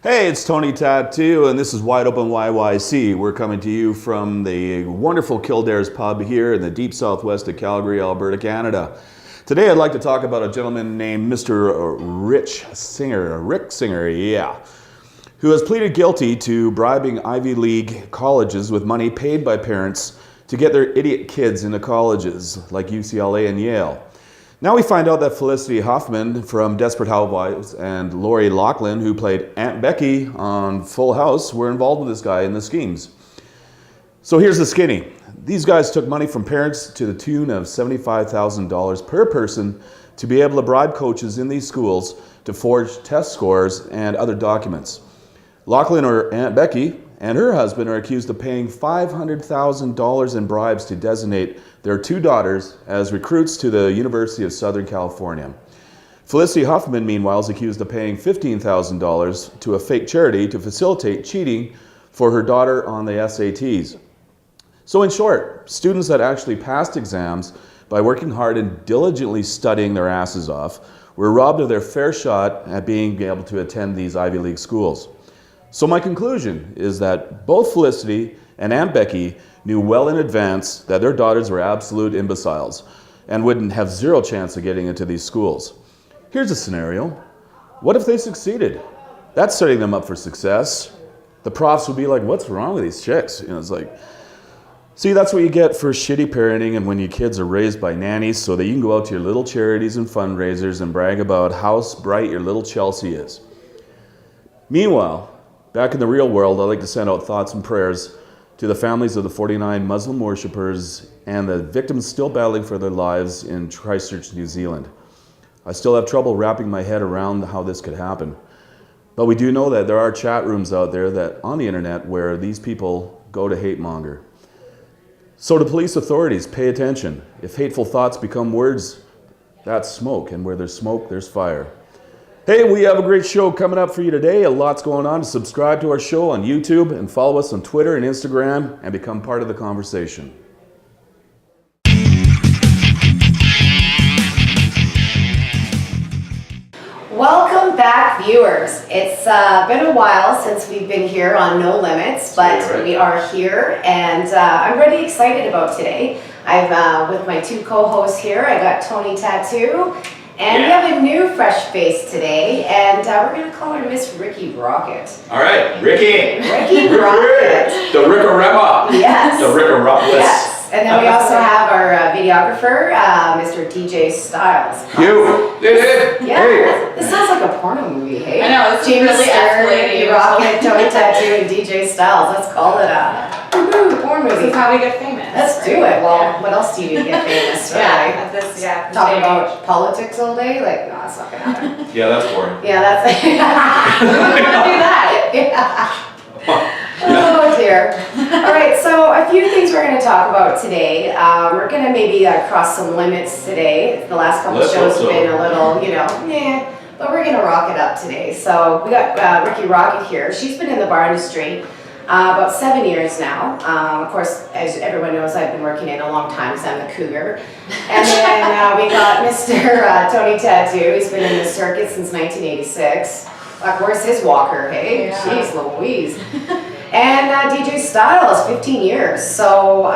Hey, it's Tony Tattoo, and this is Wide Open YYC. We're coming to you from the wonderful Kildares Pub here in the deep southwest of Calgary, Alberta, Canada. Today I'd like to talk about a gentleman named Mr. Rick Singer, who has pleaded guilty to bribing Ivy League colleges with money paid by parents to get their idiot kids into colleges like UCLA and Yale. Now we find out that Felicity Huffman from Desperate Housewives and Lori Loughlin, who played Aunt Becky on Full House, were involved with this guy in the schemes. So here's the skinny. These guys took money from parents to the tune of $75,000 per person to be able to bribe coaches in these schools to forge test scores and other documents. Loughlin, or Aunt Becky, and her husband are accused of paying $500,000 in bribes to designate their two daughters as recruits to the University of Southern California. Felicity Huffman, meanwhile, is accused of paying $15,000 to a fake charity to facilitate cheating for her daughter on the SATs. So in short, students that actually passed exams by working hard and diligently studying their asses off were robbed of their fair shot at being able to attend these Ivy League schools. So my conclusion is that both Felicity and Aunt Becky knew well in advance that their daughters were absolute imbeciles and wouldn't have zero chance of getting into these schools. Here's a scenario. What if they succeeded? That's setting them up for success. The profs would be like, what's wrong with these chicks? It's like, see, that's what you get for shitty parenting and when your kids are raised by nannies so that you can go out to your little charities and fundraisers and brag about how bright your little Chelsea is. Meanwhile, back in the real world, I'd like to send out thoughts and prayers to the families of the 49 Muslim worshippers and the victims still battling for their lives in Christchurch, New Zealand. I still have trouble wrapping my head around how this could happen. But we do know that there are chat rooms out there that on the internet where these people go to hate monger. So to police authorities, pay attention. If hateful thoughts become words, that's smoke, and where there's smoke, there's fire. Hey, we have a great show coming up for you today. A lot's going on. Subscribe to our show on YouTube and follow us on Twitter and Instagram and become part of the conversation. Welcome back, viewers. It's been a while since we've been here on No Limits, but we are here, and I'm really excited about today. I've with my two co-hosts here. I got Tony Tattoo. And we have a new fresh face today, and we're going to call her Miss Ricky Rocket. All right, Ricky. Ricky Rocket. The Rickarama. Yes. The Rickaropolis. Yes. And then we also have our videographer, Mr. DJ Styles. You. Yeah. Hey. This sounds like a porno movie, hey? I know, it's Jamie really escalating. Ricky Rocket, Tony Tattoo, and DJ Styles. Let's call it a porn movie. This is how we get famous. Let's do it. Well, what else do you do to get famous? Yeah, Right? Talking about politics all day? Like, no, it's not gonna happen. Yeah, that's boring. Yeah, that's We don't want to do that. Yeah. Oh dear. All right, so a few things we're going to talk about today. We're going to maybe cross some limits today. The last couple shows have been a little, but we're going to rock it up today. So we got Ricky Rocket here. She's been in the bar industry about 7 years now. Of course, as everyone knows, I've been working in a long time because I'm the cougar. And then we got Mr. Tony Tattoo. He's been in the circuit since 1986. Of course, his walker, hey? Yeah. Jeez Louise. And DJ Styles, 15 years. So,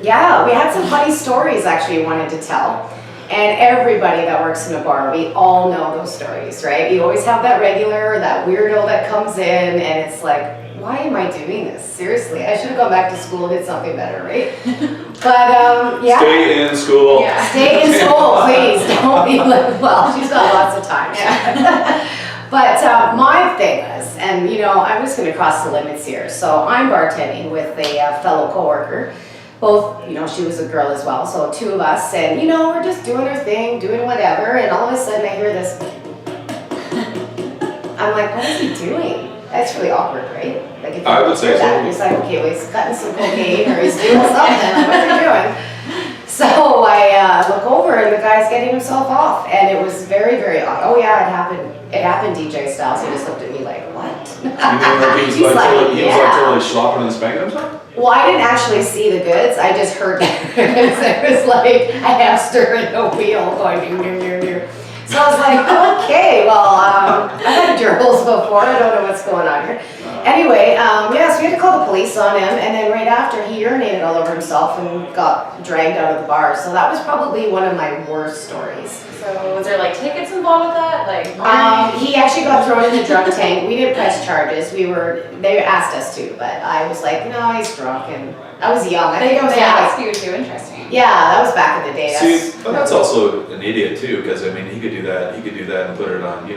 yeah, we had some funny stories actually we wanted to tell. And everybody that works in a bar, we all know those stories, right? You always have that regular, that weirdo that comes in, and it's like, why am I doing this? Seriously, I should have gone back to school and did something better, right? But, yeah. Stay in school. Yeah. Stay in school, please. Don't be like, well, she's got lots of time. Yeah. But my thing was, and I'm just going to cross the limits here. So I'm bartending with a fellow coworker. Both, she was a girl as well. So two of us, and we're just doing our thing, doing whatever. And all of a sudden, I hear this. I'm like, what is he doing? That's really awkward, right? Like if I would say so. He's like, okay, well, he's cutting some cocaine or he's doing something. Like, what's he doing? So I look over and the guy's getting himself off, and it was very, very odd. Oh yeah, it happened. It happened, DJ Styles. He just looked at me like, what? You mean he was totally slopping and spanking himself? Well, I didn't actually see the goods. I just heard it. It was like a hamster in a wheel going. So I was like, okay, well, I had a circles before. I don't know what's going on here. Anyway, yeah, so we had to call the police on him, and then right after he urinated all over himself and got dragged out of the bar. So that was probably one of my worst stories. So was there like tickets involved with that? Like He actually got thrown in the drunk tank. We didn't press charges. They asked us to, but I was like, no, he's drunk, and I was young. I think I was they asked like, you too. Interesting. yeah, that was back in the day. See, but that's also an idiot too, because I mean, he could do that. He could do that and put it on,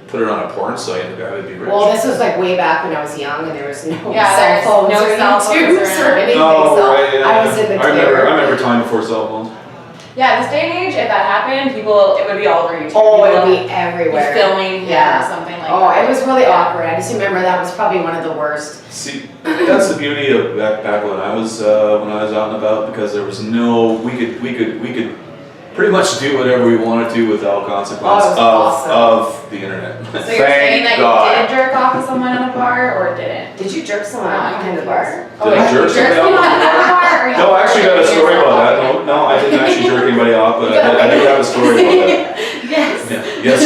put it on a porn site, and the guy would be rich. Well, this was like way back when I was young, and there was no Yeah, cell there's phones no or cell phones YouTubes or around. anything. Oh, so right, yeah, I was in the I terror. remember time before cell phones. Yeah, this day and age, if that happened, it would be all over YouTube. Oh, it People would be everywhere. filming him Yeah. or something like Oh, that. it was really awkward. I just remember that was probably one of the worst. See, that's the beauty of back when I was out and about, because there was no, we could pretty much do whatever we wanted to without consequence Oh, it was awesome. of the internet. So you're saying that you did jerk off with someone in a bar or didn't? Did you jerk someone off in the bar? Did I jerk Jerk somebody someone off? in a bar? Or you No, I actually got a jerking story yourself about that. off? No, I didn't actually jerk anybody off, but I do have a story about that. Yes. Yeah, yes.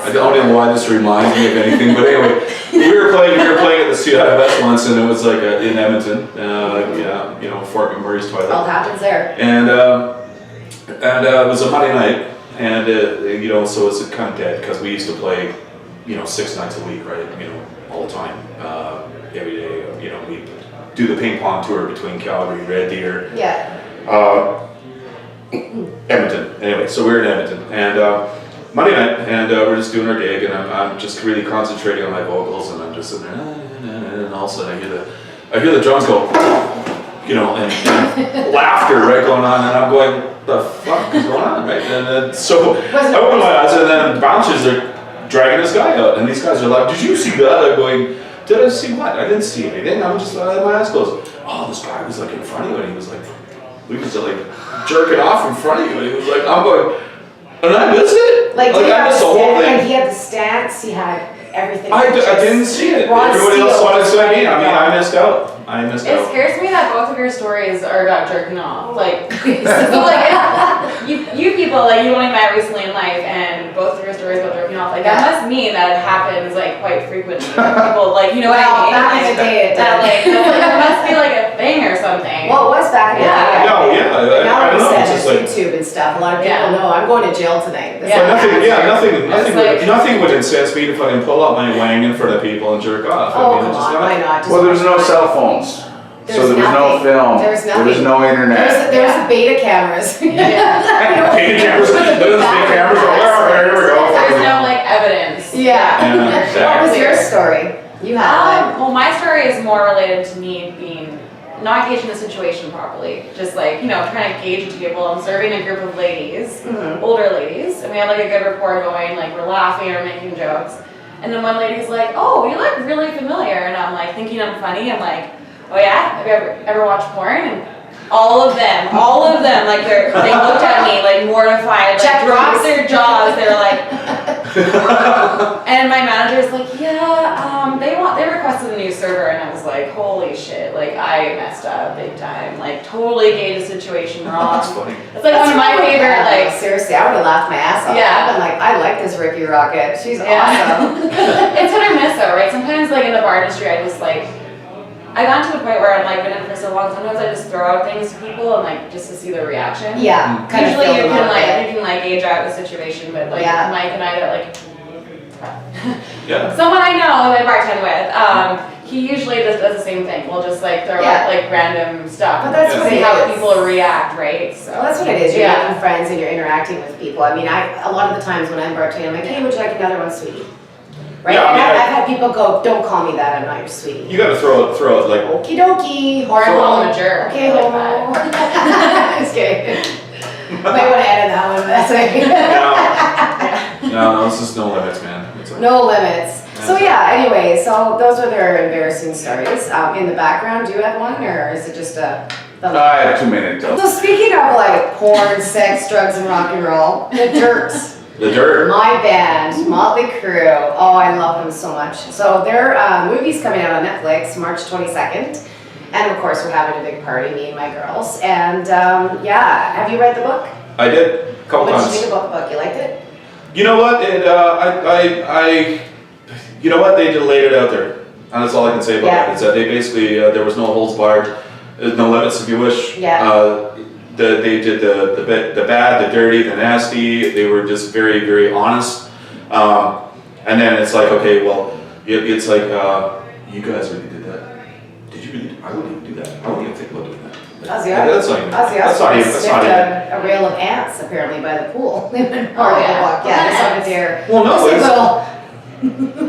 I don't know why this reminds me of anything, but anyway, we were playing at the CIFS once, and it was like in Edmonton, Fort McMurray's toilet. All happens there. And it was a Monday night, and so it's kind of dead, because we used to play, 6 nights a week, right? All the time, every day. We do the ping pong tour between Calgary, Red Deer, Yeah. Edmonton. Anyway, so we're in Edmonton, and Monday night, and we're just doing our gig, and I'm just really concentrating on my vocals, and I'm just sitting there, and all of a sudden I hear the drums go, and laughter, right, going on, and I'm going, the fuck is going on, right? And then, so I open my eyes, and then bouncers are dragging this guy out, and these guys are like, did you see that? I'm going, did I see what? I didn't see anything. I'm just, I had my eyes closed. Oh, this guy was like in front of you, and he was like, we was like jerking off in front of you, and he was like, I'm going, and I missed it? Like, I missed the whole thing. Like he had the stance, he had everything. I didn't see it. Ron Everybody else Steele wanted to was see me. ready to I mean, go. I missed out. I missed It out. scares me that both of your stories are about jerking off. Like, so like you people, like you only met recently in life, and both of your stories about jerking off, like that must mean that it happens like quite frequently. People like, you know what I mean? Back in the day it did. That like there must be like a thing or something. Well, it was back in the day. No, yeah, Now I don't know. it's It's just like, YouTube and stuff. A lot of people Yeah. know I'm going to jail tonight. This Yeah. but is nothing would incest me to fucking pull out my wang in front of people and jerk off. Oh, it's come just on, not. why not? Just Well, there was no watch cell it. phones, There's so there was no nothing. film, There was there was nothing. no internet. There was the beta cameras. Yeah. Big cameras, those big cameras, here we go. There's no like evidence. Yeah. Yeah. What was your story? You had one. Well, my story is more related to me being not gauging the situation properly. Just like, trying to gauge the people. I'm serving a group of ladies, older ladies, and we had like a good rapport going, like we're laughing or making jokes. And then one lady's like, oh, you look really familiar. And I'm like, thinking I'm funny. I'm like, oh yeah? Have you ever watched porn? And all of them, like they looked at me like mortified, like Check dropped box. their jaws. They're like, and my manager's like, yeah, they requested a new server, and I was like, holy shit, like I messed up big time, like totally gauged the situation wrong. That's funny. It's like one of my favorite, like, Seriously, I would have laughed my ass off. Yeah. I've been like, I like this Ricky Rocket. She's Yeah. awesome. it's hit or miss though, right? Sometimes like in the bar industry, I just like, I got to the point where I'm like been in it for so long. Sometimes I just throw out things to people and like just to see their reaction. Yeah. Kind Usually of you filled them can out a like bit. you can like gauge out the situation, but like Yeah. Mike and I that like Yeah. someone I know that I bartend with, he usually just does the same thing. We'll just like throw Yeah. out like random stuff. But that's Yeah. what see it how is. people react, right? So Well, that's what it is. You're Yeah. making friends and you're interacting with people. I mean, a lot of the times when I'm bartending, I'm like, hey, would you like another one, sweetie? Right? Yeah, I and mean, I've had people go, don't call me that, I'm not your sweetie. You gotta throw it like, Okie dokie. or I homo. call him a jerk. Okay, like homo. that. Just kidding. Might want to edit that one, but that's okay. no, this is no limits, man. It's like, No limits. So yeah, anyway, so those were their embarrassing stories. In the background, do you have one, or is it just a... I have 2 minutes. So speaking of like porn, sex, drugs, and rock and roll, the Dirts. the dirt. My band, Motley Crue. Oh, I love them so much. So their movie's coming out on Netflix, March 22nd. And of course, we're having a big party, me and my girls. And yeah, have you read the book? I did a couple What did you times. think about the book? You liked it? You know what? You know what? They just laid it out there, and that's all I can say about Yeah. it. Is that they basically there was no holds barred, no limits, if you wish. Yeah. They did the bad, the dirty, the nasty. They were just very, very honest. And then it's like, okay, well, it's like you guys really did that. Did you really? I wouldn't even do that. I wouldn't even think about doing that. Ozzy That's not even. That's not even. That's not even. a rail of ants apparently by the pool. Oh, yeah. Yeah, they saw a deer. Well, no, Just a it's- little.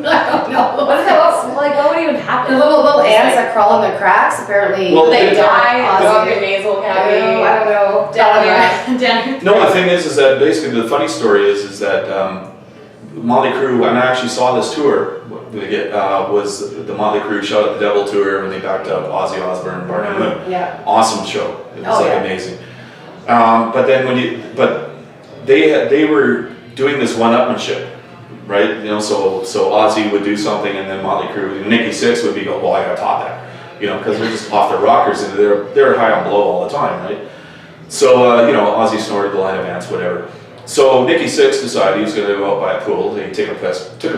I don't know. What is that? What would even happen? The little ants that crawl in the cracks apparently. Well, They They die, Ozzy. go up your nasal cavity. I don't know. Down. No, the thing is that basically the funny story is that Motley Crue, and I actually saw this tour. Was the Motley Crue Shout at the Devil tour when they backed up Ozzy Osbourne, Barney Moon. Yeah. Awesome show. It was Oh, like yeah. amazing. But then they were doing this one-upmanship, right? You know, so Ozzy would do something, and then Motley Crue, Nikki Sixx would be go, well, I gotta top that, you know, because they're just off their rockers and they're high on blow all the time, right? So you know, Ozzy snorted the line of ants, whatever. So Nikki Sixx decided he was going to go out by a pool. He took a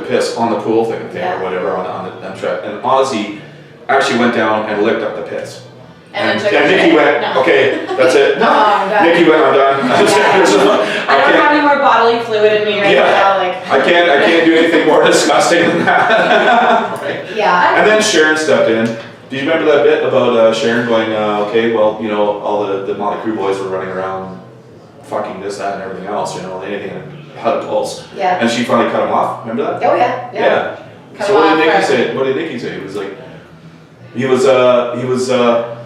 piss on the pool thing Yeah. or whatever on the track. And Ozzy actually went down and licked up the piss. And then took a Nikki shit. went, No. okay, that's it. No, I'm done. Nikki went, I'm done. I don't have any more bodily fluid in me right Yeah. now. Like. I can't do anything more disgusting than that. Right? Yeah. And then Sharon stepped in. Do you remember that bit about Sharon going, okay, well, you know, all the Motley Crue boys were running around fucking this, that, and everything else, you know, anything that had a pulse. Yeah. And she finally cut him off. Remember that? Oh yeah. Yeah. Cut So him what off did Nikki for- say? What did Nikki say? It was like he was out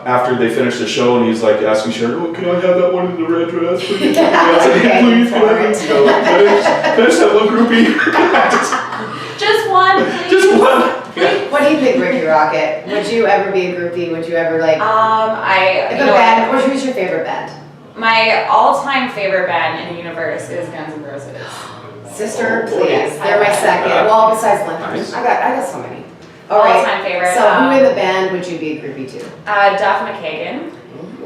after they finished the show, and he's like asking Sharon, "Oh, can I have that one in the red dress, please? Okay, Please, can I have alright. it? You know, can I just have one groupie? Just one, please. Just one." Yeah. What do you think, Ricky Rocket? Would you ever be a groupie? Would you ever like? I If you a know band, who's your favorite band? my all-time favorite band in the universe is Guns N' Roses. Sister, Oh, please. yes. They're my second. Well, besides Lincoln. Nice. I got so many. All right. All-time favorite. So who in the band would you be a groupie to? Duff McKagan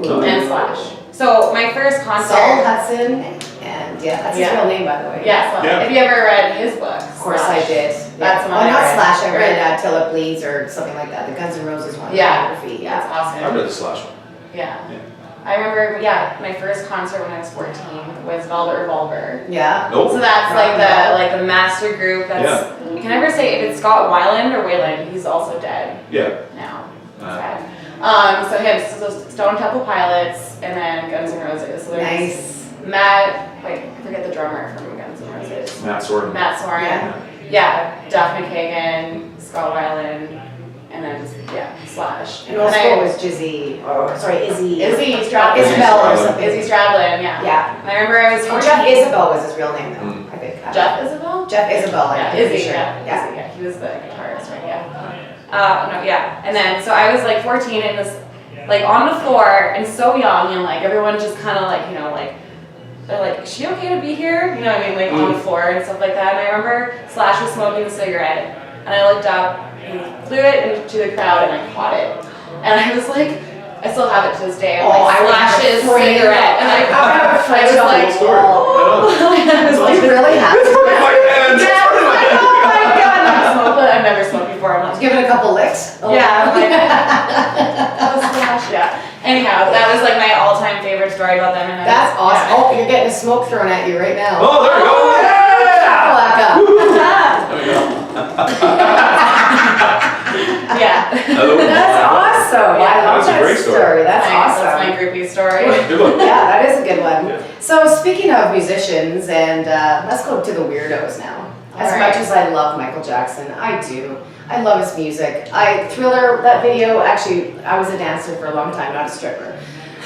Oh. and Slash. So my first concert. Saul Hudson, and yeah, that's his Yeah. real name, by the way. Yes. Well, Yeah. Have you ever read his books? Of course I did. That's yeah. one I not read. Slash. I read Right. Till It Bleeds or something like that. The Guns N' Roses one. Yeah. biography. That's Yeah. awesome. I read the Slash one. Yeah. Yeah. I remember, my first concert when I was 14 was Velvet Revolver. Yeah. Nope. So that's Rock and roll. like the master group. That's you can never say if it's Scott Weiland or Wayland. He's also dead Yeah. now. Uh, Sad. So him, so Stone Temple Pilots, and then Guns N' Roses. So there's Nice. Matt. Wait, I forget the drummer from Guns N' Roses. Matt Sorum. Matt Soren. Yeah. Duff McKagan, Scott Weiland, and then Slash. And also was Jizzy, or sorry, Izzy. Izzy Stradlin. Isabel or Stradlin. something. Izzy Stradlin. Yeah. Yeah. And I remember I was Oh, 14. Jeff Isabel was his real name, though. Mm. I think. Jeff Isabel. Jeff Isabel. I'm Yeah, pretty Izzy, sure. yeah, Yeah. Izzy, yeah, he was the guitarist, right? Yeah. No, yeah, and then so I was like 14 and was like on the floor and so young and like everyone just kind of like they're like, is she okay to be here? You know what I mean, like on the floor and stuff like that. And I remember Slash was smoking a cigarette and I looked up and he threw it into the crowd and I caught it and I was like. I still have it to this day. I'm Oh, like I would have Slash's a frame. cigarette, and I would have a frame. I was Cool like, story. oh, I was Do like, you really have It's to? part of my hands. yeah, I was like, oh my god, I've never smoked before. I'm like, Give it a couple licks. Oh. yeah, I'm like, oh gosh, yeah. Anyhow, that was like my all-time favorite story about them. And That's awesome. Yeah. Oh, you're getting a smoke thrown at you right now. Oh, there we go. Shakalaka. There we go. Yeah. That's awesome. Yeah, I love that's a that great story. That's That's awesome. my groupie story. Good one. Yeah, that is a good one. Yeah. So speaking of musicians, and let's go to the weirdos now. As All right. much as I love Michael Jackson, I do. I love his music. Thriller, that video, actually, I was a dancer for a long time, not a stripper.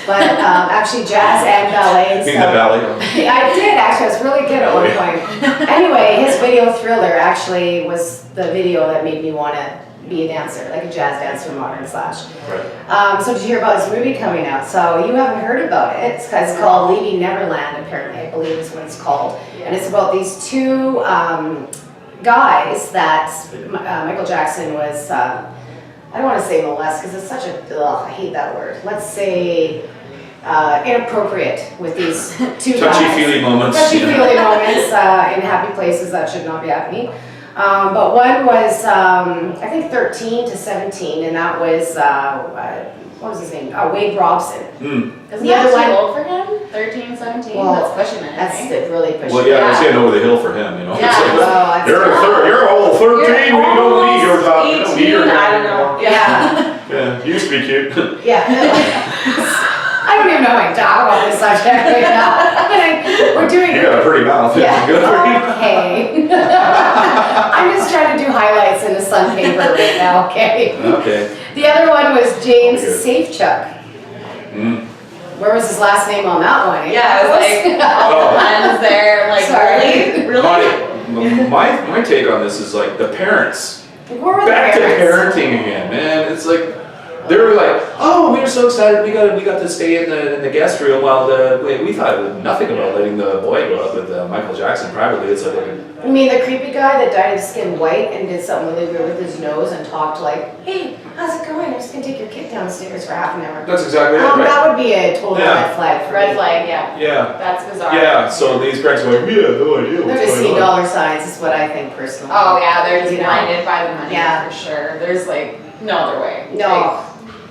But actually jazz and ballet and Being stuff. the ballet. I did actually, I was really good at one point. Anyway, his video Thriller actually was the video that made me want to be a dancer, like a jazz dancer, modern slash. Right. So did you hear about his movie coming out? So you haven't heard about it. It's called Leaving Neverland, apparently, I believe is what it's called. And it's about these two guys that Michael Jackson was, I don't want to say molest because it's such a, ugh, I hate that word. Let's say inappropriate with these two guys. Touchy-feely moments. Touchy-feely moments in happy places that should not be happening. But one was, I think 13 to 17, and that was, what was his name? Wade Robson. Mm. Isn't The that other too one- old for him? 13, 17? Well, that's pushing it. That's right? really pushing Well, it. yeah, it's getting over the hill for him, you know. Yeah. It's like, Well, that's you're all 13, we don't need your top. We don't need your 18, I don't anymore. know. Yeah. Yeah, you used to be cute. Yeah. I don't even know how to talk about this subject right now. But we're doing You got a pretty mouth. Yeah. Good for you. Okay. I'm just trying to do highlights in the Sun paper right now, okay? Okay. The other one was James Good. Safechuck. Mm. Where was his last name on that one? Yeah, it was like all the friends there, like Sorry. really? My take on this is like the parents. Where were the Back to parents? parenting again, man. It's like they were like, oh, we were so excited. We got to stay in the guest room while we thought nothing about letting the boy go out with Michael Jackson privately. It's like You mean the creepy guy that dyed his skin white and did something really weird with his nose and talked like, hey, how's it going? I'm just gonna take your kid downstairs for half an hour. that's exactly it, right? That would be a total Yeah. red flag for Red me. flag, yeah. Yeah. That's bizarre. Yeah. So these parents are like, we have no idea They're what's just seeing going on. dollar signs is what I think personally. Oh yeah, they're just You know? blinded by the money Yeah. for sure. There's like no other way. No,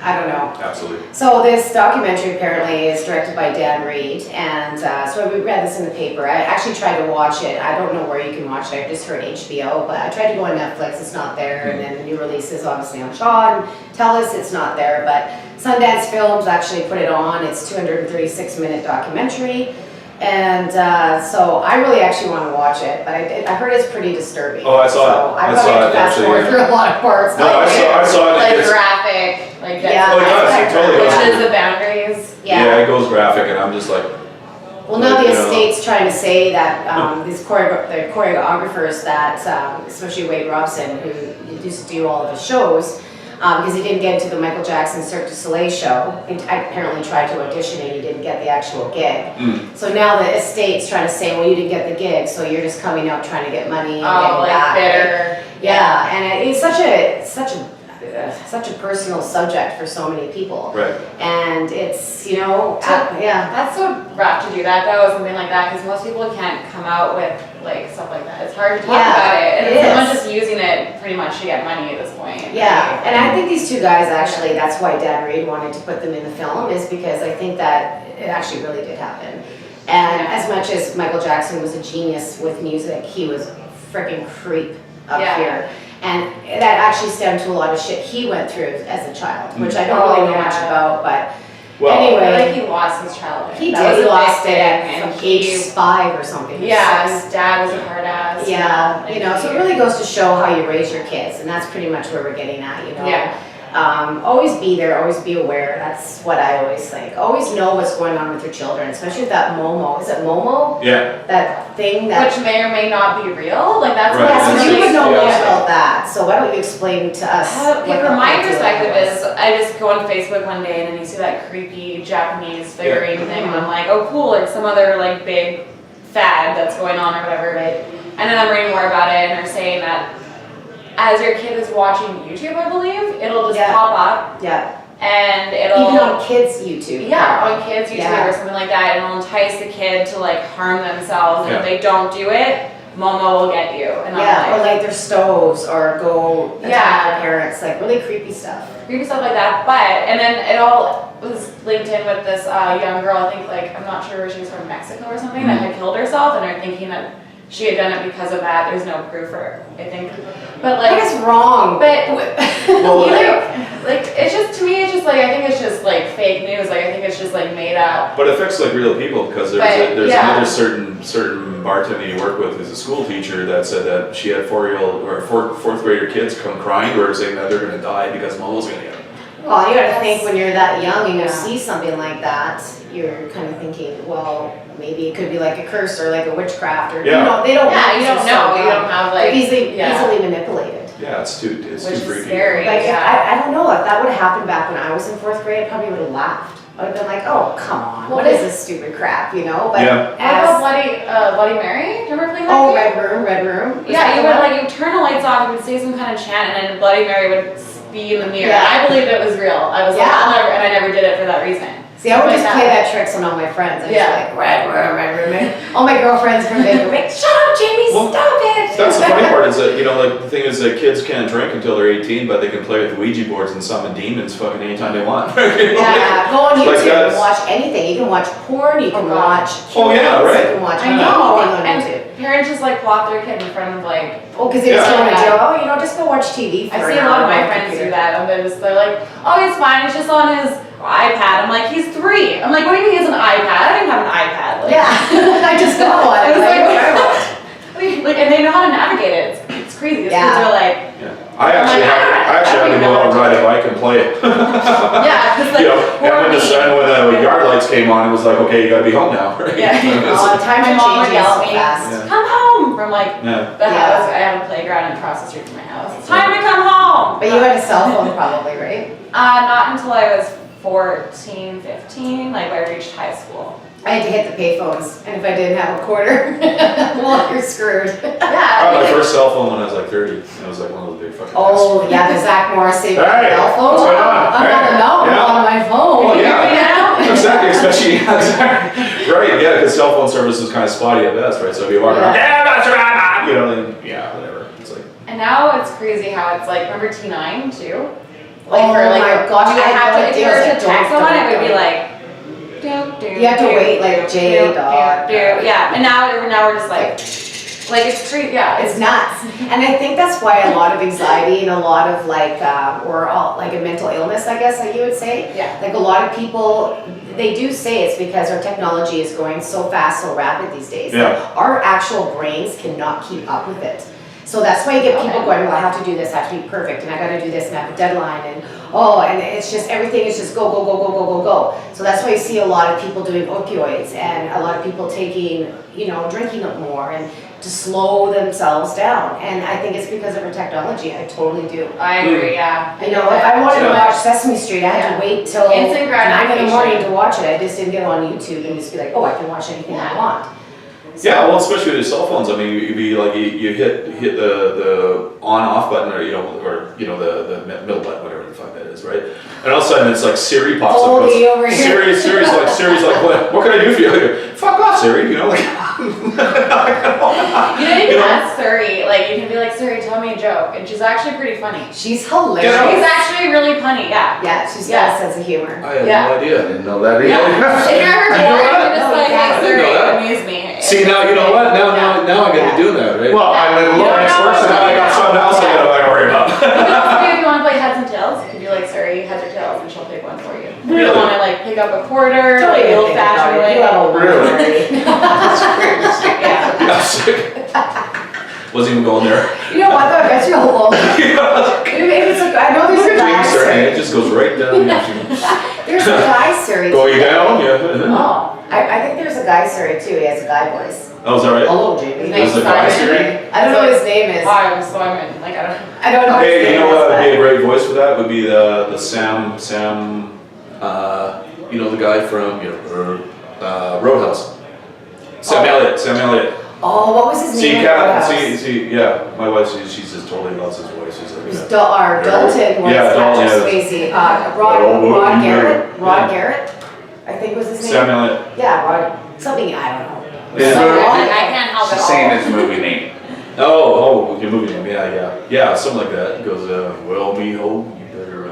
I don't know. Absolutely. So this documentary apparently is directed by Dan Reed, and so we read this in the paper. I actually tried to watch it. I don't know where you can watch it. I just heard HBO, but I tried to go on Netflix. It's not there, and then the new releases obviously on Shaw and TELUS. It's not there, but Sundance Films actually put it on. It's 236-minute documentary. And so I really actually want to watch it, but I heard it's pretty disturbing. Oh, I saw it. So I I'm saw going it, to fast actually, forward yeah. through a lot of parts. No, I saw it. Like It's- graphic, like Yeah. Oh, it does. It totally does. pushes the boundaries. Yeah, it goes graphic, and I'm just like, Well, now the You know. estate's trying to say that these the choreographers that, especially Wade Robson, who used to do all of the shows, because he didn't get into the Michael Jackson Cirque du Soleil show. He apparently tried to audition and he didn't get the actual gig. So now the estate's trying to say, well, you didn't get the gig, so you're just coming out trying to get money and Oh, getting like back. bitter. Yeah, and it's such a personal subject for so many people. right. And it's, yeah. That's so rough to do that though, something like that, because most people can't come out with like stuff like that. It's hard to talk Yeah, about it, and it someone's is. just using it pretty much to get money at this point. Yeah, and I think these two guys actually, that's why Dan Reed wanted to put them in the film, is because I think that it actually really did happen. And Yeah. as much as Michael Jackson was a genius with music, he was a freaking creep up Yeah. here. And that actually stemmed to a lot of shit he went through as a child, which I don't Oh, really know yeah. much about, but Well, I feel anyway, like he lost his childhood. he That did, was he a big lost it thing, at and from age 5 or something. Yeah, 6. his dad was a hard ass. Yeah, like, so it really goes to show how you raise your kids, and that's pretty much where we're getting at, Yeah. Always be there, always be aware. That's what I always think. Always know what's going on with your children, especially with that Momo. Is it Momo? yeah. That thing that. Which may or may not be real. Like that's Right. what Yeah, so That's you would know more yeah. about that. So why don't you explain to us? Okay, what from the my idea perspective was? is, I just go on Facebook one day and then you see that creepy Japanese figurine thing, and I'm like, oh cool, like some other like big fad that's going on or whatever. Right. And then I'm reading more about it, and they're saying that as your kid is watching YouTube, I believe, it'll just Yeah. pop up Yeah. and it'll Even on kids' YouTube. yeah, on kids' YouTube Yeah. or something like that, and it'll entice the kid to like harm themselves, and if Yeah. they don't do it, Momo will get you. And Yeah, I'm or like, light their stoves, or go attack Yeah. their parents. Like really creepy stuff. creepy stuff like that. But and then it all was linked in with this young girl. I think like I'm not sure where she was from, Mexico or something, that had killed herself, and they're thinking that she had done it because of that. There's no proof for it, I think. But What like, is wrong? but Well, like it's just to me, it's just like I think it's just like fake news. Like I think it's just like made up. But it affects like real people because there's But, there's yeah. another certain bartender you work with who's a school teacher that said that she had fourth grader kids come crying to her saying that they're gonna die because Momo's gonna get them. Well, you gotta think when you're that young and you Yeah. see something like that, you're kind of thinking, well, maybe it could be like a curse or like a witchcraft, or Yeah. you know, they don't. Yeah, know, you they're don't so know. You young. don't have They're like easily yeah. easily manipulated. Yeah, it's too Which is freaky. scary. Like Yeah. I don't know if that would have happened back when I was in 4th grade, I probably would have laughed. I would have been like, oh come on, Well, what is this stupid crap, you know? But Yeah. What about as Bloody Mary? Do you remember playing that oh game? Red Room. Was Yeah, that you the would one? like you turn the lights off, you would say some kind of chant, and then Bloody Mary would be in the mirror. Yeah. I believed it was real. I was like, Yeah. and I never did it for that reason. See, I would just play that tricks on all my friends. I'm just like, red roommate. All my girlfriends from Vancouver, like, shut up, Jamie, stop it. That's the funny part is that, you know, like the thing is that kids can't drink until they're 18, but they can play with the Ouija boards and summon demons fucking anytime they want. Yeah, go on Like YouTube and watch anything. You can watch porn, you can watch Oh, yeah, right. you can watch I know. anything on And YouTube. parents just like plop their kid in front of like. Oh, because they just Yeah. don't want to do, oh, you know, just go watch TV for I an see a hour lot of my on the friends do computer. that, and they're like, oh, he's fine, he's just on his iPad. I'm like, he's 3. I'm like, what do you mean he has an iPad? I didn't have an iPad. Like, Yeah, I just got one. I was like, Like, like, and they know how to navigate it. It's crazy. These kids are like, Yeah. I actually had to go out and ride a bike and play it. yeah, because like, You know, and when the yard lights came on, it was like, okay, you gotta be home now. Right? Yeah. time my to mom would change yell so at me, fast. Yeah. come home from like Yeah. the house. I have a playground across the street from my house. It's time to come home. But you had a cell phone probably, right? Not until I was 14, 15, like when I reached high school. I had to hit the payphones, and if I didn't have a quarter, well, you're screwed. I Yeah. had my first cell phone when I was like 30. It was like one of those big fucking Oh, yeah, the Zach Morrissey cell Hey, phone. what's going on? I'm on the Hey, mountain yeah. on my phone. Oh, yeah. Yeah. Exactly, especially right, yeah, because cell phone service is kind of spotty at best, right? So if you walk around, Yeah. that's right, you know, then yeah, whatever. It's like And now it's crazy how it's like, remember T9 too? Like Oh for like, my gosh, you I have know to, if it you were is. to text someone, it would be Don't. like, You have to wait, like, J dot. yeah, and now we're just like it's crazy, yeah, It's nuts. And I think that's why a lot of anxiety and a lot of like, or all, like a mental illness, I guess that you would say. Yeah. Like a lot of people, they do say it's because our technology is going so fast, so rapid these days. Yeah. That our actual brains cannot keep up with it. So that's why you get people Okay. going, well, I have to do this, I have to be perfect, and I gotta do this, and I have a deadline, and and it's just, everything is just go, go, go, go, go, go, go. So that's why you see a lot of people doing opioids, and a lot of people taking, drinking up more, and to slow themselves down. And I think it's because of our technology, I totally do. I agree, yeah. If I wanted to Yeah. watch Sesame Street, I had Yeah. to wait till Instant 9 in the morning gratification. to watch it. I just didn't get on YouTube and just be like, oh, I can watch anything I want. So- yeah, well, especially with your cell phones. I mean, you'd be like you hit the on off button or the middle button, whatever the fuck that is, right? And all of a sudden it's like Siri pops up. Oldie goes, over here. Siri's like, what can I do for you? I go, fuck off, Siri. You can ask Siri, like you can be like, Siri, tell me a joke, and she's actually pretty funny. She's hilarious. Get out. She's actually really funny, yeah. Yeah, she's got Yeah. a sense of humor. I had Yeah. no idea. I didn't know that either. Yeah. If you're ever bored, you can just No, like, yeah. hey I didn't Siri, know that. amuse me. See, now you know what? Now I gotta do that, right? Well, I live You alone, don't it's know worse what than now I got something else I gotta worry about. You can also do if you want to play heads and tails, you can be like, Siri, heads or tails, and she'll pick one for you. If Really? you want to like pick up a quarter, Don't like the even old think about fashioned it. way. You have a one Really? already. Yeah. Yeah, sick. Wasn't even going there. You know what though, I bet you a little. Maybe it's like, I know there's a guy Sir, and it Siri. just goes right down. There's a guy Siri. Going down, yeah. Oh, I think there's a guy Siri too. He has a guy voice. Oh, is that right? Hello, JB. There's a guy Siri? I don't know what his name is. Hi, I'm Simon. Like I don't. I don't know what his Hey, name you know is. what would be a but- great voice for that? Would be the Sam, the guy from Roadhouse. Sam Elliott. Oh, what was his See, name? yeah, my wife, she just totally loves his voice. She's like, It was yeah. Dalton was Yeah, Dalton, Patrick yeah. Swayze. Oh, Rod you Garrett. know, Rod yeah. Garrett, I think was his name. Sam Elliott. Yeah, Rod. Something I don't know. Yeah. So I long. can't help it She's all. saying his movie name. Oh, your movie name, yeah, something like that. It goes, well, me ho, you better,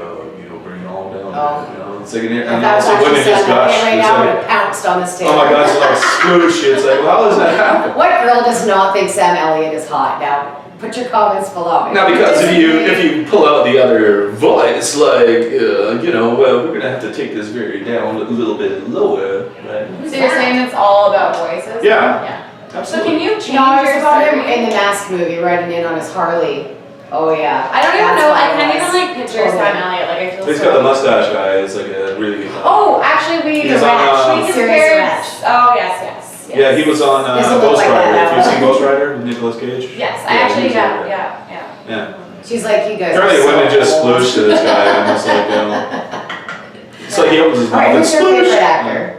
bring it all down. Oh. It's like in here, If and that was also actually women just Sam Elliott gush. right It's now, I like, would have pounced on this table. oh my God, it's like sploosh. It's like, well, how does that happen? What girl does not think Sam Elliott is hot? Now, put your comments below. Now, because if you pull out the other voice, like, well, we're gonna have to take this very down a little bit lower, right? So you're saying it's all about voices? Yeah. Yeah. So Absolutely. can you change No, I was your about him Siri? in the Mask movie, riding in on his Harley. Oh yeah. I don't even That's know. what I it can't was. even like picture Totally. Sam Elliott. Like I feel He's so. got the mustache guy. It's like a really. Oh, actually, we He's on, we Serious compared. Match. Oh yes. Yeah, he was on Doesn't look Ghost like Rider. that Have you now. seen Ghost Rider with Nicolas Cage? Yes, I Yeah, actually he was on that. yeah. Yeah. She's like, you guys. Apparently, are so women just old. sploosh to this guy. And it's like, it's like he opens his Alright, mouth and who's your sploosh. favorite actor?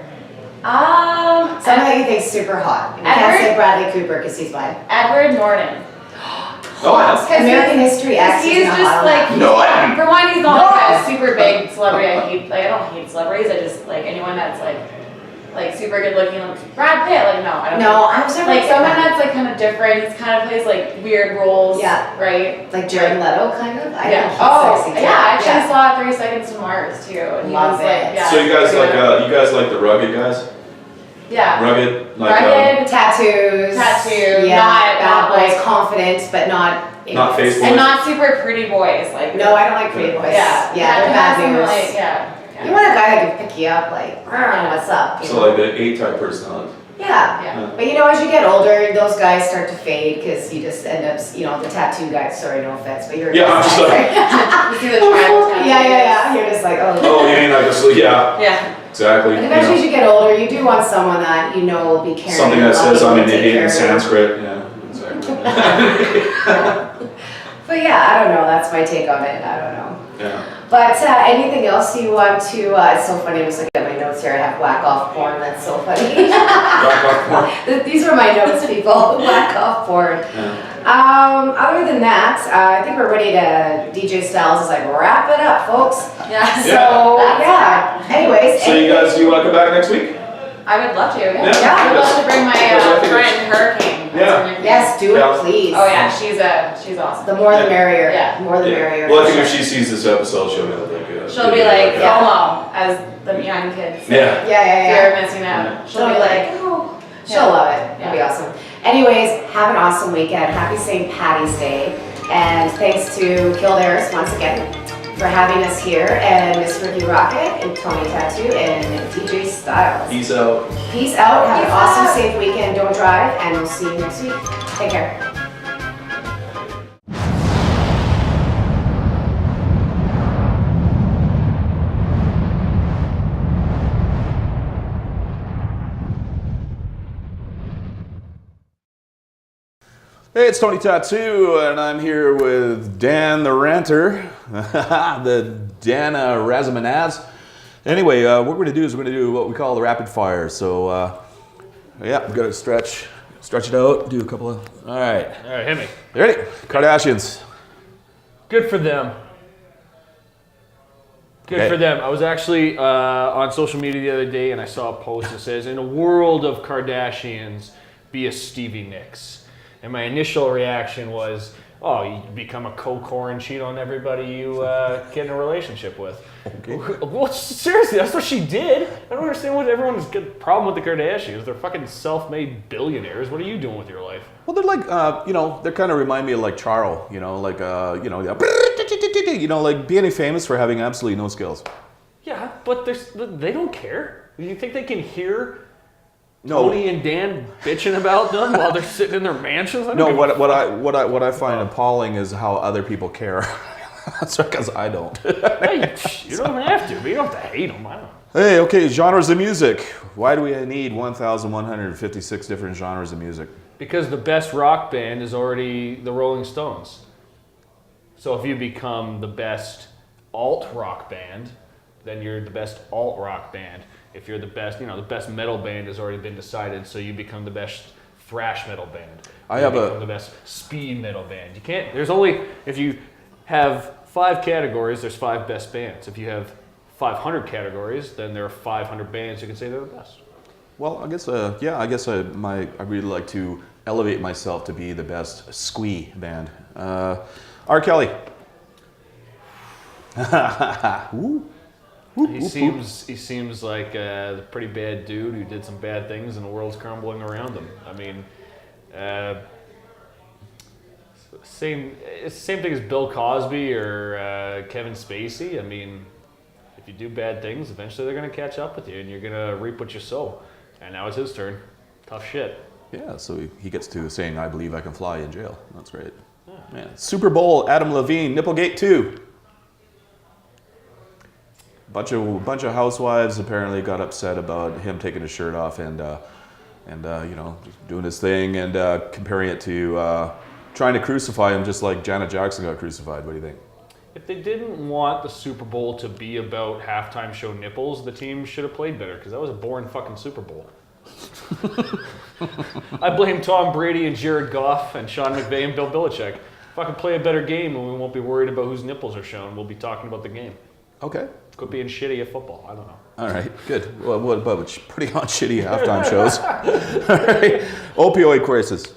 Someone that you think's super hot. You can't Edward- say Bradley Cooper because he's mine. Edward Norton. Oh, yeah. American History X. He's just like, No, I didn't. for one, he's not like a super big celebrity. I don't hate celebrities. I just like anyone that's like super good looking. Like Brad Pitt. Like no, I don't. No, I was never like someone that. that's like kind of different. He's kind of plays like weird roles. Yeah. Like Right. Jared Leto, kind of. I Yeah. think he's Oh, sexy too. yeah. I actually saw 30 Seconds to Mars too, and he Love was like, it. yeah. So you guys like the rugged guys? Yeah. Rugged, like Rugged. Tattoos. Tattoo, Yeah. not Bad boys, like- confident, but not. Not face And not super pretty boys. Like No, I don't like pretty boys. Yeah. Yeah, they're to bad have some, news. like, yeah. You want a guy that can pick you up, like, what's up? you So know? like the A-type personality. Yeah. Yeah. But you know, as you get older, those guys start to fade because you just end up, the tattoo guys. Sorry, no offense, but you're. Yeah, I'm just like- You see the trend. Yeah. You're just like, oh. Oh, you mean like this? Yeah, Yeah. exactly. And you eventually, know. as you get older, you do want someone that you know will be caring. Something and that says loving I'm an and take idiot in care of you. Sanskrit. Yeah, exactly. But yeah, I don't know. That's my take on it. I don't know. Yeah. But anything else you want to? It's so funny. I was looking at my notes here. I have whack off porn. That's so funny. Back off more. These were my notes, people. Whack off porn. Yeah. Other than that, I think we're ready to. DJ Styles is like, wrap it up, folks. Yeah. So That's yeah. Anyways. So you guys, do you want to come back next week? I would love to. Yeah. I would love to bring my Because I think friend Hurricane. Yeah. Yes, do Yeah. it, please. Oh yeah, she's awesome. The more the Yeah. merrier. Yeah. More the Yeah. merrier. Well, I think if she sees this episode, she'll be like, She'll be like Yeah. FOMO as the young kids. Yeah. Yeah. Fear of missing out. She'll be Totally. like, oh. She'll love it. It'll be Yeah. awesome. Anyways, have an awesome weekend. Happy St. Patty's Day. And thanks to Kildares once again for having us here, and Miss Ricky Rocket, and Tony Tattoo, and DJ Styles. Peace out. Peace out. Have an Peace awesome, out. safe weekend. Don't drive, and we'll see you next week. Take care. Hey, it's Tony Tattoo, and I'm here with Dan the Ranter, the Dana Razamanaz. Anyway, what we're going to do is we're going to do what we call the rapid fire. So, yeah, we've got to stretch it out, do a couple of. All right, Hit me. you ready? Kardashians. Good for them. Good Okay. for them. I was actually on social media the other day and I saw a post that says, in a world of Kardashians, be a Stevie Nicks. And my initial reaction was, oh, you become a co-core and cheat on everybody you get in a relationship with. Okay. Well, seriously, that's what she did. I don't understand what everyone's got a problem with the Kardashians. They're fucking self-made billionaires. What are you doing with your life? Well, they're like, they kind of remind me of like Charo, like being famous for having absolutely no skills. Yeah, but they don't care. You think they can hear No. Tony and Dan bitching about them while they're sitting in their mansions? I don't No, give a what I find appalling is how other people care. That's because I don't. Hey, you don't have to, but you don't have to hate them. I don't. Hey, okay, genres of music. Why do we need 1,156 different genres of music? Because the best rock band is already the Rolling Stones. So if you become the best alt rock band, then you're the best alt rock band. If you're the best, the best metal band has already been decided, so you become the best thrash metal band. Become the best speed metal band. You can't. There's only if you have 5 categories, there's 5 best bands. If you have 500 categories, then there are 500 bands you can say they're the best. Well, I guess I really like to elevate myself to be the best squee band. R. Kelly. Woo. He seems like a pretty bad dude who did some bad things, and the world's crumbling around him. I mean, it's the same thing as Bill Cosby or Kevin Spacey. I mean, if you do bad things, eventually they're going to catch up with you, and you're going to reap what you sow. And now it's his turn. Tough shit. Yeah, so he gets to saying, I believe I can fly in jail. That's great. Yeah. Super Bowl, Adam Levine, Nipplegate 2. Bunch of housewives apparently got upset about him taking his shirt off and doing his thing and comparing it to trying to crucify him just like Janet Jackson got crucified. What do you think? If they didn't want the Super Bowl to be about halftime show nipples, the team should have played better, because that was a boring fucking Super Bowl. I blame Tom Brady and Jared Goff and Sean McVay and Bill Belichick. fucking play a better game, and we won't be worried about whose nipples are shown. We'll be talking about the game. Okay. Quit being shitty at football. I don't know. All right, good. Well, what about putting on shitty halftime shows? All right. Opioid crisis.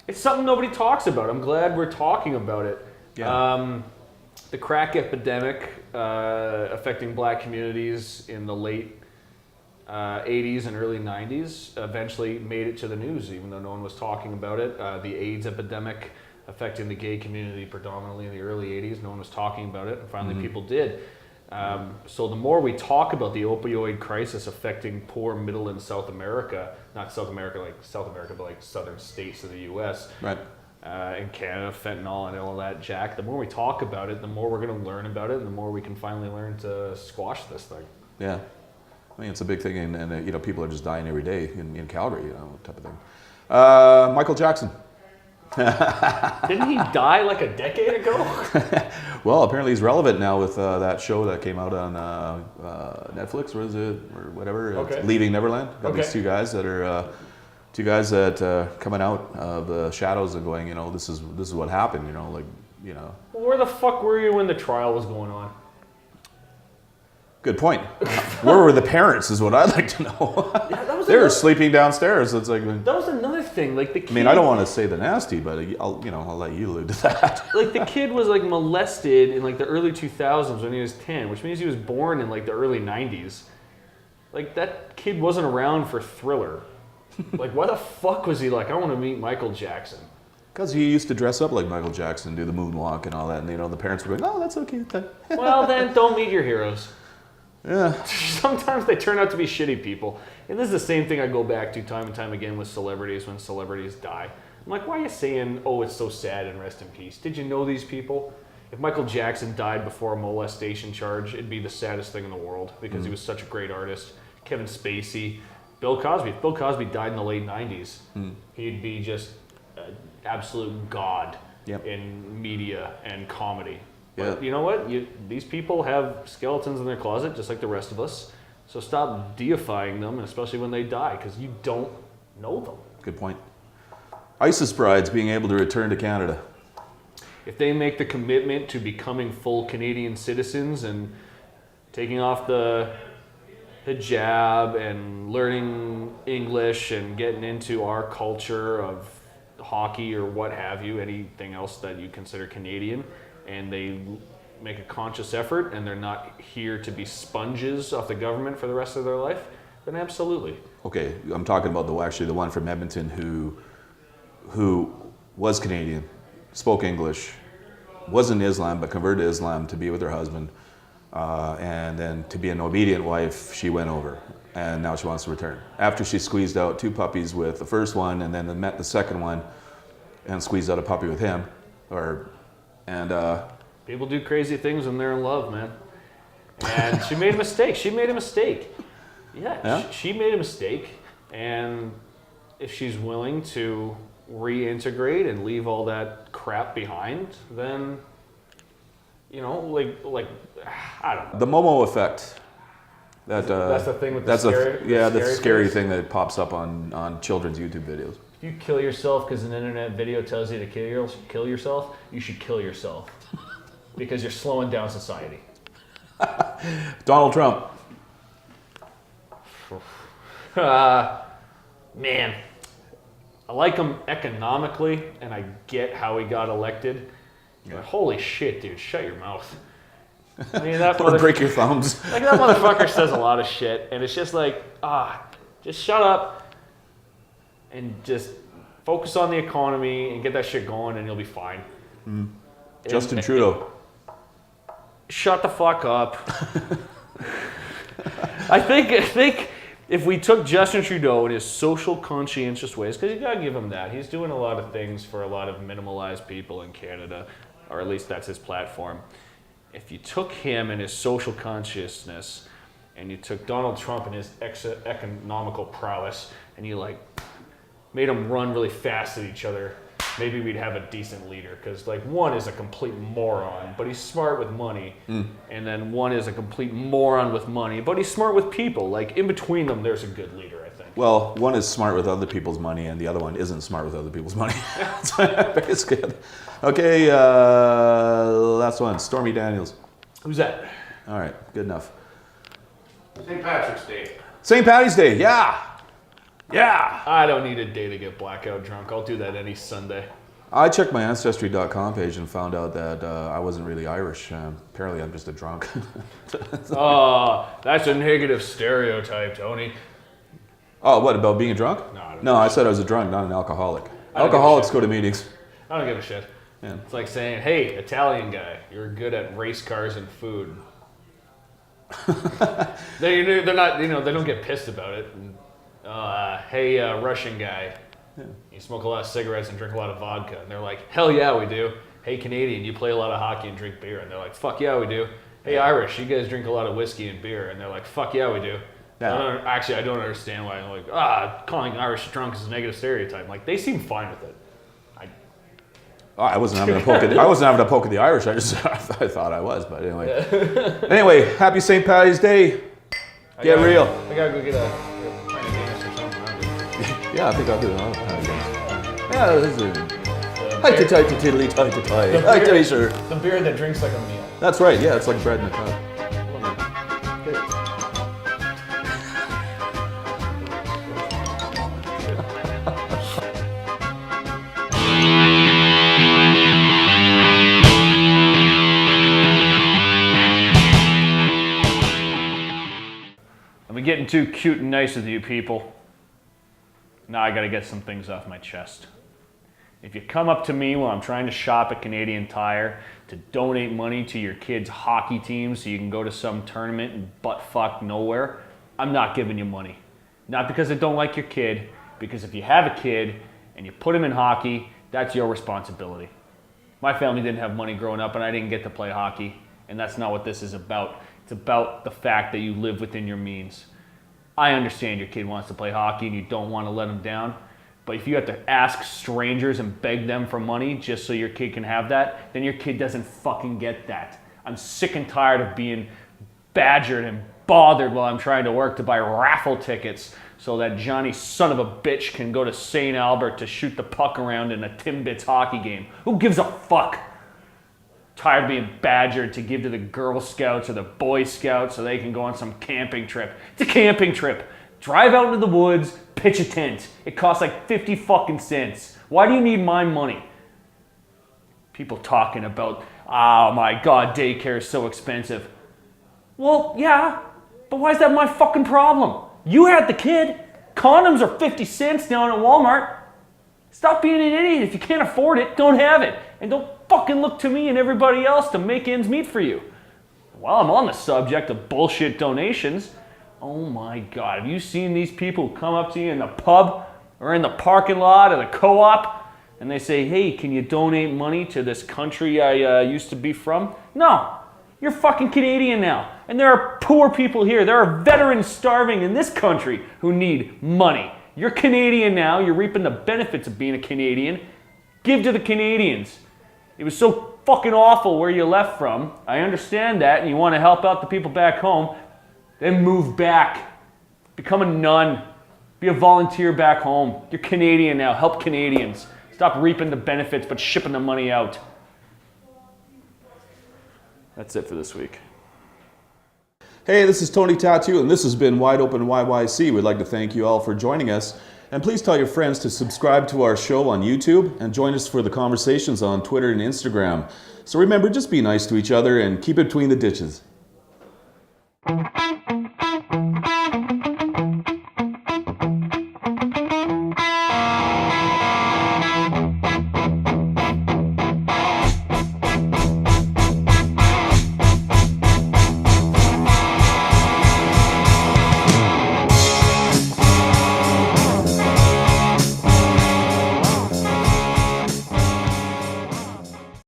It's something nobody talks about. I'm glad we're talking about it. Yeah. The crack epidemic affecting black communities in the late 80s and early 90s eventually made it to the news, even though no one was talking about it. The AIDS epidemic affecting the gay community predominantly in the early 80s, no one was talking about it, and finally people did. So the more we talk about the opioid crisis affecting poor Middle and South America, not South America like South America, but like southern states of the U.S., Right. in Canada, fentanyl and all that jack, the more we talk about it, the more we're going to learn about it, and the more we can finally learn to squash this thing. Yeah. I mean, it's a big thing, and you know, people are just dying every day in Calgary, you know, type of thing. Michael Jackson. Didn't he die like a decade ago? Well, apparently he's relevant now with that show that came out on Netflix, or is it, or whatever? Okay. It's Leaving Neverland. Got Okay. these two guys that coming out of the shadows and going, you know, this is what happened, you know, like, you know. Well, where the fuck were you when the trial was going on? Good point. Where were the parents? Is what I'd like to know. Yeah, that was They were another- sleeping downstairs. It's like, That was another thing. Like the kid, I mean, I don't want to say the nasty, but I'll let you allude to that. like the kid was like molested in like the early 2000s when he was 10, which means he was born in like the early 90s. Like that kid wasn't around for Thriller. Like why the fuck was he like, I want to meet Michael Jackson? Because he used to dress up like Michael Jackson, do the moonwalk and all that, and you know, the parents were going, "Oh, that's so cute." Then. Well, then don't meet your heroes. Yeah. Sometimes they turn out to be shitty people. And this is the same thing I go back to time and time again with celebrities when celebrities die. I'm like, why are you saying, oh, it's so sad and rest in peace? Did you know these people? If Michael Jackson died before a molestation charge, it'd be the saddest thing in the world because he was such a great artist. Kevin Spacey, Bill Cosby. If Bill Cosby died in the late 90s, he'd be just an absolute god Yep. in media and comedy. Yeah. But you know what? These people have skeletons in their closet just like the rest of us. So stop deifying them, especially when they die, because you don't know them. Good point. ISIS brides being able to return to Canada. If they make the commitment to becoming full Canadian citizens and taking off the hijab and learning English and getting into our culture of hockey or what have you, anything else that you consider Canadian, and they make a conscious effort and they're not here to be sponges off the government for the rest of their life, then absolutely. Okay, I'm talking about the one from Edmonton who was Canadian, spoke English, was in Islam but converted to Islam to be with her husband, and then to be an obedient wife, she went over, and now she wants to return. After she squeezed out 2 puppies with the first one, and then met the second one, and squeezed out a puppy with him, People do crazy things when they're in love, man. And she made a mistake. She made a mistake. Yeah? She made a mistake. And if she's willing to reintegrate and leave all that crap behind, then, you know, like I don't know. the Momo effect. That's the thing with the that's scary- the the scary face. thing that pops up on children's YouTube videos. If you kill yourself because an internet video tells you to kill yourself, you should kill yourself. Because you're slowing down society. Donald Trump. Man, I like him economically, and I get how he got elected. But holy shit, dude, shut your mouth. I mean, that Or break your thumbs. like that motherfucker says a lot of shit, and it's just like, just shut up and just focus on the economy and get that shit going, and you'll be fine. Justin And- Trudeau. Shut the fuck up. I think if we took Justin Trudeau in his social conscientious ways, because you gotta give him that, he's doing a lot of things for a lot of minimalized people in Canada, or at least that's his platform. If you took him and his social consciousness, and you took Donald Trump and his economical prowess, and you like made them run really fast at each other, maybe we'd have a decent leader. Because like one is a complete moron, but he's smart with money, and then one is a complete moron with money, but he's smart with people. Like in between them, there's a good leader, I think. Well, one is smart with other people's money, and the other one isn't smart with other people's money. Basically. Okay, last one. Stormy Daniels. Who's that? All right, good enough. St. Patrick's Day. St. Patty's Day, yeah. Yeah. I don't need a day to get blackout drunk. I'll do that any Sunday. I checked my Ancestry.com page and found out that I wasn't really Irish. Apparently, I'm just a drunk. Oh, that's a negative stereotype, Tony. Oh, what, about being a drunk? No, I said I was a drunk, not an alcoholic. I don't give a Alcoholics shit. go to meetings. I don't give a shit. Yeah. It's like saying, hey, Italian guy, you're good at race cars and food. They're not, they don't get pissed about it. And, hey, Russian guy, you smoke a lot of cigarettes and drink a lot of vodka. And they're like, hell yeah, we do. Hey, Canadian, you play a lot of hockey and drink beer. And they're like, fuck yeah, we do. Hey, Irish, you guys drink a lot of whiskey and beer. And they're like, fuck yeah, we do. Yeah. I don't understand why. I'm like, calling Irish drunk is a negative stereotype. Like, they seem fine with it. Oh, I wasn't having a poke at I wasn't having a poke at the Irish. I thought I was, but anyway. Anyway, happy St. Patty's Day. Get real. I gotta go get a pint of Guinness or something. Yeah, I think I'll do it. Yeah, this is hi-ti tighty tiddly tighty tie. Hi-ti sir. The beer that drinks like a meal. That's right. Yeah, it's like bread in a cup. I've been getting too cute and nice with you people. Now I gotta get some things off my chest. If you come up to me while I'm trying to shop at Canadian Tire to donate money to your kids' hockey team so you can go to some tournament and butt-fuck nowhere, I'm not giving you money. Not because I don't like your kid, because if you have a kid and you put him in hockey, that's your responsibility. My family didn't have money growing up and I didn't get to play hockey, and that's not what this is about. It's about the fact that you live within your means. I understand your kid wants to play hockey and you don't want to let him down, but if you have to ask strangers and beg them for money just so your kid can have that, then your kid doesn't fucking get that. I'm sick and tired of being badgered and bothered while I'm trying to work to buy raffle tickets so that Johnny son of a bitch can go to St. Albert to shoot the puck around in a Timbits hockey game. Who gives a fuck? Tired of being badgered to give to the Girl Scouts or the Boy Scouts so they can go on some camping trip. It's a camping trip. Drive out into the woods, pitch a tent. It costs like 50 fucking cents. Why do you need my money? People talking about, oh my God, daycare is so expensive. Well, yeah, but why is that my fucking problem? You had the kid. Condoms are 50 cents down at Walmart. Stop being an idiot. If you can't afford it, don't have it. And don't fucking look to me and everybody else to make ends meet for you. While I'm on the subject of bullshit donations, oh my God, have you seen these people who come up to you in the pub or in the parking lot of the co-op and they say, hey, can you donate money to this country I used to be from? No, you're fucking Canadian now. And there are poor people here. There are veterans starving in this country who need money. You're Canadian now. You're reaping the benefits of being a Canadian. Give to the Canadians. It was so fucking awful where you left from. I understand that, and you want to help out the people back home. Then move back. Become a nun. Be a volunteer back home. You're Canadian now. Help Canadians. Stop reaping the benefits but shipping the money out. That's it for this week. Hey, this is Tony Tattoo, and this has been Wide Open YYC. We'd like to thank you all for joining us. And please tell your friends to subscribe to our show on YouTube and join us for the conversations on Twitter and Instagram. So remember, just be nice to each other and keep it between the ditches.